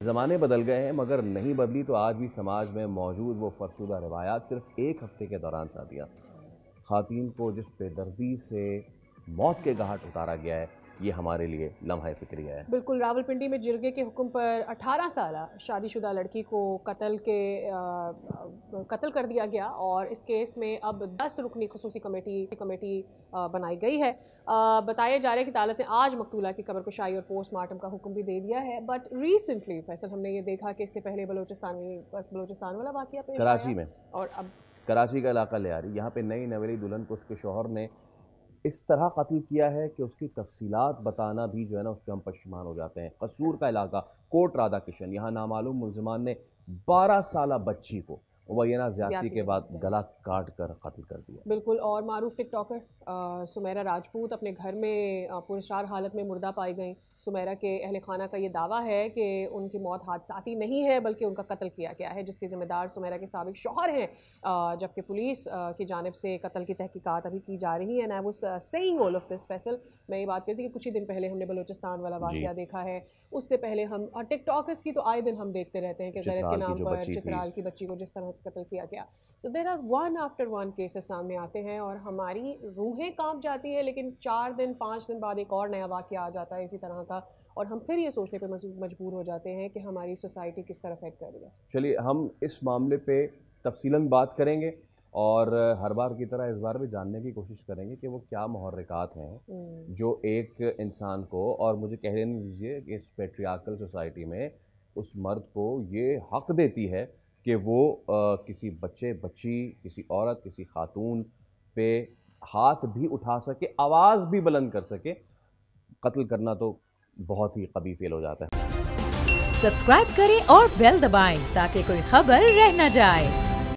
ज़माने बदल गए हैं मगर नहीं बदली तो आज भी समाज में मौजूद वो फरशुदा रिवायात। सिर्फ एक हफ्ते के दौरान सादिया ख़वातीन को जिस बेदर्दी से मौत के घाट उतारा गया है, ये हमारे लिए लम्हा फ़िक्रिया है। बिल्कुल, रावलपिंडी में जिरगे के हुक्म पर 18 साल शादीशुदा लड़की को कत्ल कर दिया गया और इस केस में अब 10 रुकनी खसूसी कमेटी बनाई गई है। बताया जा रहा है कि अदालत ने आज मकतूला की कब्र कुशाई और पोस्टमार्टम का हुक्म भी दे दिया है। बट रिसेंटली फैसल हमने ये देखा कि इससे पहले बलोचिस्तान वाला वाक़या पेश कराची आया में, और अब कराची का इलाका ले आ रही, यहाँ पे नई नवेली दुल्हन को उसके शौहर ने इस तरह कत्ल किया है कि उसकी तफसीलात बताना भी जो है ना उस पर हम पशेमान हो जाते हैं। कसूर का इलाका, कोट राधा किशन, यहाँ नामालूम मुलजमान ने 12 साला बच्ची को मुबैना ज़्यादती के बाद गला काट कर कत्ल कर दिया। बिल्कुल। और मारूफ टिकटॉकर सुमेरा राजपूत अपने घर में पुरस्कार हालत में मुर्दा पाई गई। सुमेरा के अहल खाना का ये दावा है कि उनकी मौत हादसाती नहीं है बल्कि उनका कत्ल किया गया है, जिसके ज़िम्मेदार सुमेरा के साबिक शौहर हैं, जबकि पुलिस की जानिब से कत्ल की तहकीकात अभी की जा रही है। And I was saying all of this Faisal, मैं ये बात करती कि कुछ ही दिन पहले हमने बलोचिस्तान वाला वाक़या देखा है, उससे पहले हम टिकटॉकर्स की तो आए दिन हम देखते रहते हैं कि गैरत के नाम पर चित्राल की बच्ची को जिस तरह से कत्ल किया गया। So there are one after one cases सामने आते हैं और हमारी रूहें कांप जाती है, लेकिन 4 दिन 5 दिन बाद एक और नया वाक़या आ जाता है इसी तरह का और हम फिर ये सोचने पे मजबूर हो जाते हैं कि हमारी सोसाइटी किस तरह अफेक्ट कर रही है। चलिए हम इस मामले पे तफसीलन बात करेंगे और हर बार की तरह इस बार भी जानने की कोशिश करेंगे कि वो क्या मुहर्रिकात हैं जो एक इंसान को, और मुझे कहने नहीं दीजिए कि इस पेट्रियार्कल सोसाइटी में उस मर्द को ये हक देती है कि वो किसी बच्ची, किसी औरत, किसी खातून पे हाथ भी उठा सके, आवाज़ भी बुलंद कर सके। कत्ल करना तो बहुत ही कभी फेल हो जाता है। सब्सक्राइब करें और बेल दबाएं ताकि कोई खबर रह न जाए।